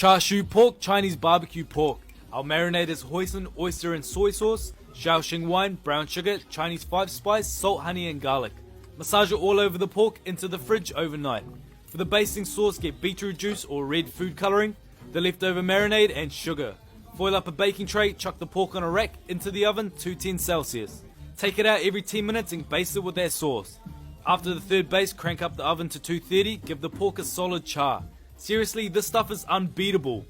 Char siu pork, Chinese barbecue pork. I'll marinate as hoisin, oyster and soy sauce, Shaoxing wine, brown sugar, Chinese 5-spice, salt, honey and garlic. Massage it all over the pork into the fridge overnight. For the basting sauce, get beetroot juice or red food colouring, the leftover marinade and sugar. Foil up a baking tray, chuck the pork on a rack into the oven 210 Celsius. Take it out every 10 minutes and baste it with that sauce. After the third baste, crank up the oven to 230, give the pork a solid char. Seriously, this stuff is unbeatable.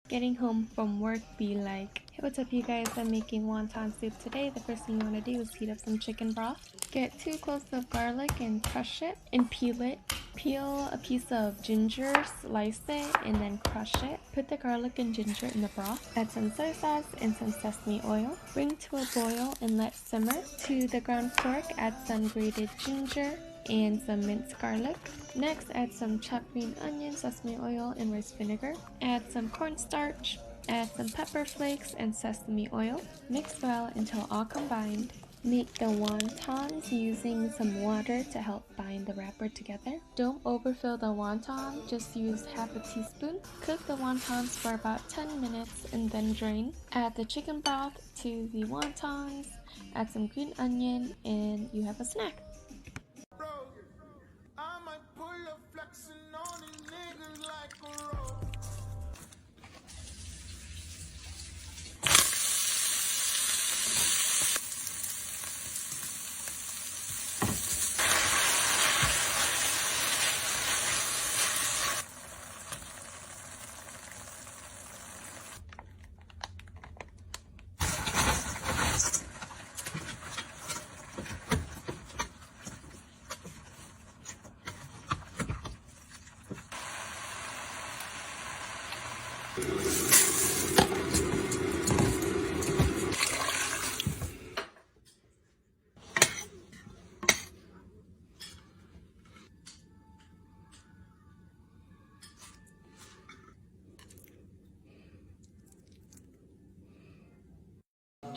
Getting home from work be like, hey, what's up you guys, I'm making wonton soup today. The first thing you want to do is heat up some chicken broth. Get 2 cloves of garlic and crush it and peel it. Peel a piece of ginger, slice it, and then crush it. Put the garlic and ginger in the broth. Add some soy sauce and some sesame oil. Bring to a boil and let simmer. To the ground pork, add some grated ginger and some minced garlic. Next, add some chopped green onion, sesame oil, and rice vinegar. Add some cornstarch. Add some pepper flakes and sesame oil. Mix well until all combined. Make the wontons using some water to help bind the wrapper together. Don't overfill the wonton, just use half a teaspoon. Cook the wontons for about 10 minutes and then drain. Add the chicken broth to the wontons, add some green onion, and you have a snack.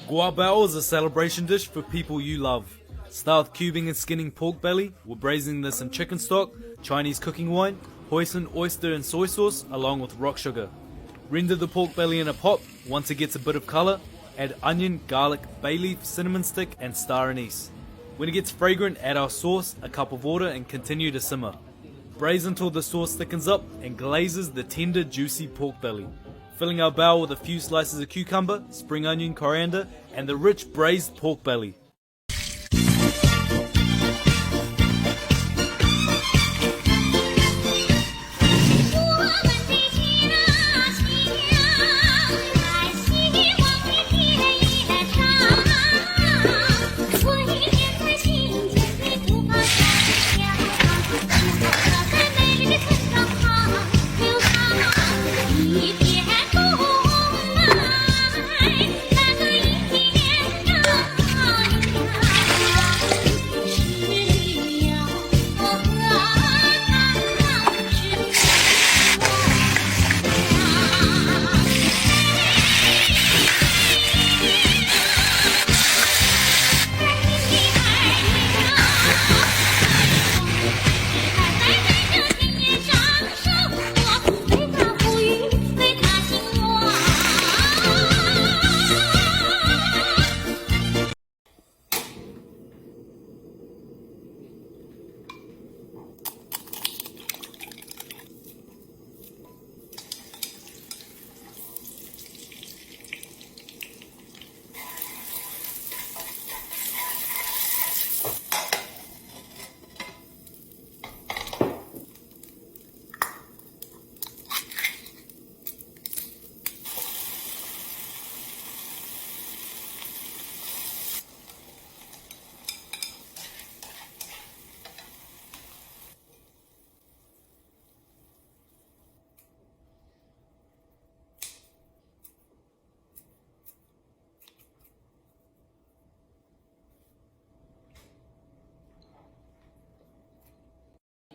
Guabao is a celebration dish for people you love. Start with cubing and skinning pork belly. We're braising this in chicken stock, Chinese cooking wine, hoisin, oyster and soy sauce along with rock sugar. Render the pork belly in a pot. Once it gets a bit of colour, add onion, garlic, bay leaf, cinnamon stick and star anise. When it gets fragrant, add our sauce, a cup of water and continue to simmer. Braise until the sauce thickens up and glazes the tender, juicy pork belly. Filling our bao with a few slices of cucumber, spring onion, coriander, and the rich braised pork belly.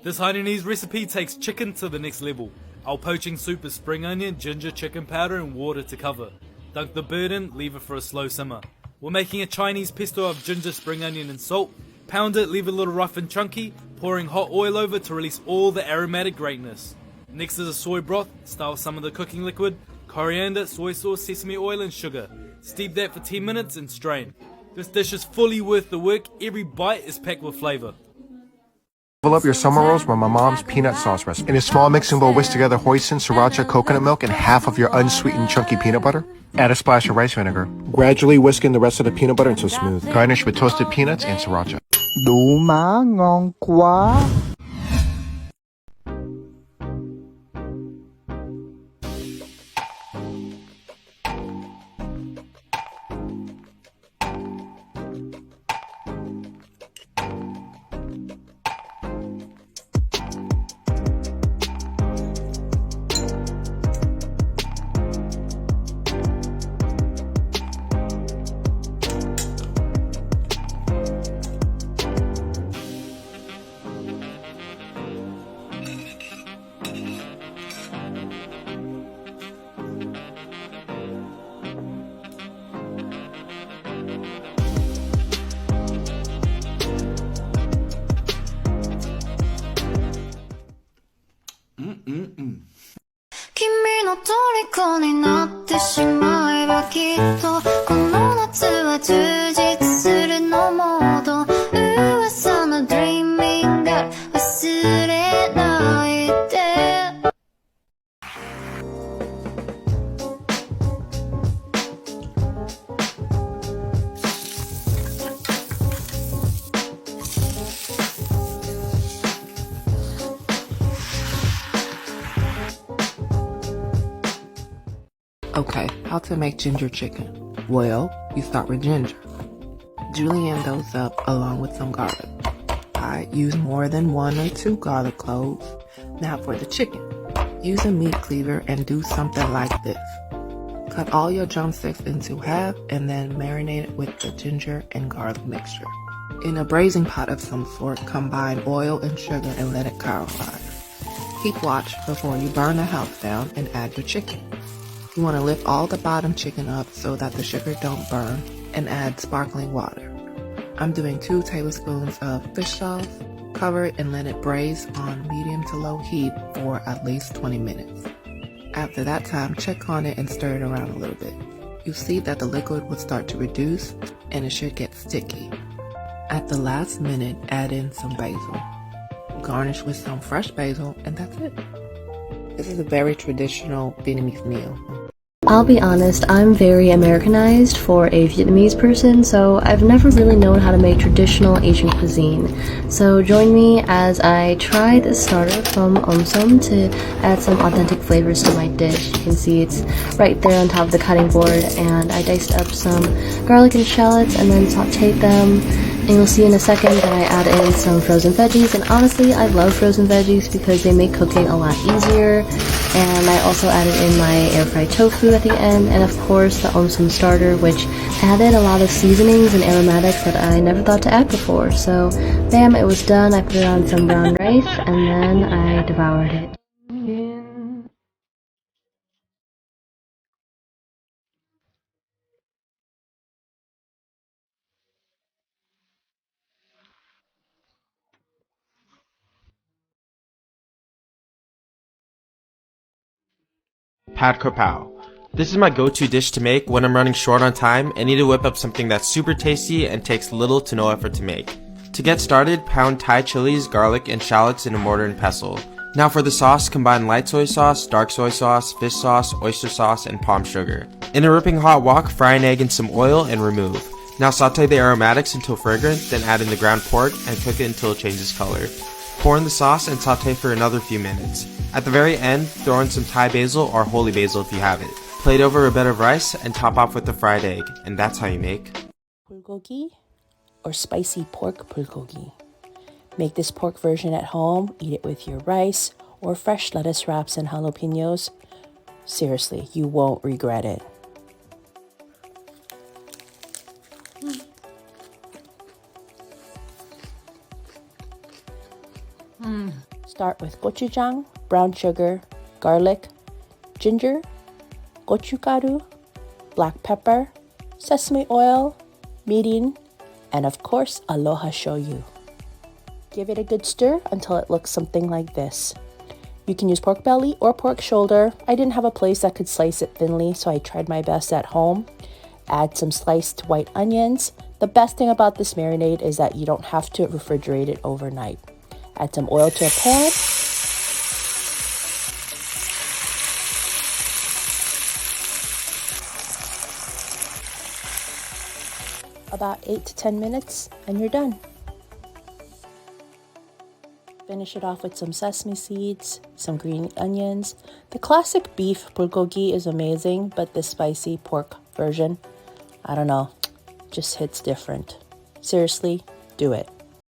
This Hainanese recipe takes chicken to the next level. Our poaching soup is spring onion, ginger, chicken powder and water to cover. Dunk the bird in, leave it for a slow simmer. We're making a Chinese pesto of ginger, spring onion and salt. Pound it, leave it a little rough and chunky, pouring hot oil over to release all the aromatic greatness. Next is a soy broth. Start with some of the cooking liquid, coriander, soy sauce, sesame oil and sugar. Steep that for 10 minutes and strain. This dish is fully worth the work. Every bite is packed with flavor. Fill up your summer rolls with my mom's peanut sauce recipe. In a small mixing bowl, whisk together hoisin, sriracha, coconut milk, and half of your unsweetened chunky peanut butter. Add a splash of rice vinegar. Gradually whisk in the rest of the peanut butter until smooth. Garnish with toasted peanuts and sriracha. Đủ má ngon quá. "君の虜になってしまえばきっとこの夏は充実するのモード」「噂の Dreaming Girl 忘れないで」Okay, how to make ginger chicken. Well, you start with ginger. Julienne those up along with some garlic. I use more than 1 or 2 garlic cloves. Now for the chicken. Use a meat cleaver and do something like this. Cut all your drumsticks into half and then marinate it with the ginger and garlic mixture. In a braising pot of some sort, combine oil and sugar and let it caramelize. Keep watch before you burn the house down and add your chicken. You want to lift all the bottom chicken up so that the sugar don't burn and add sparkling water. I'm doing 2 tablespoons of fish sauce. Cover it and let it braise on medium to low heat for at least 20 minutes. After that time, check on it and stir it around a little bit. You see that the liquid will start to reduce and it should get sticky. At the last minute, add in some basil. Garnish with some fresh basil and that's it. This is a very traditional Vietnamese meal. I'll be honest, I'm very Americanized for a Vietnamese person, so I've never really known how to make traditional Asian cuisine. So join me as I try this starter from Som to add some authentic flavors to my dish. You can see it's right there on top of the cutting board, and I diced up some garlic and shallots and then sauteed them. And you'll see in a second that I add in some frozen veggies, and honestly I love frozen veggies because they make cooking a lot easier. And I also added in my air fried tofu at the end, and of course the Som starter, which added a lot of seasonings and aromatics that I never thought to add before. So bam, it was done. I put it on some brown rice and then I devoured it. Pad Krapao. This is my go-to dish to make when I'm running short on time and need to whip up something that's super tasty and takes little to no effort to make. To get started, pound Thai chilies, garlic, and shallots in a mortar and pestle. Now for the sauce, combine light soy sauce, dark soy sauce, fish sauce, oyster sauce, and palm sugar. In a ripping hot wok, fry an egg in some oil and remove. Now saute the aromatics until fragrant, then add in the ground pork and cook it until it changes color. Pour in the sauce and saute for another few minutes. At the very end, throw in some Thai basil or holy basil if you have it. Plate over a bed of rice and top off with the fried egg, and that's how you make bulgogi or spicy pork bulgogi. Make this pork version at home, eat it with your rice or fresh lettuce wraps and jalapenos. Seriously, you won't regret it. Start with gochujang, brown sugar, garlic, ginger, gochugaru, black pepper, sesame oil, mirin, and of course aloha shoyu. Give it a good stir until it looks something like this. You can use pork belly or pork shoulder. I didn't have a place that could slice it thinly, so I tried my best at home. Add some sliced white onions. The best thing about this marinade is that you don't have to refrigerate it overnight. Add some oil to a pan. About 8 to 10 minutes and you're done. Finish it off with some sesame seeds, some green onions. The classic beef bulgogi is amazing, but the spicy pork version, I don't know, just hits different. Seriously, do it.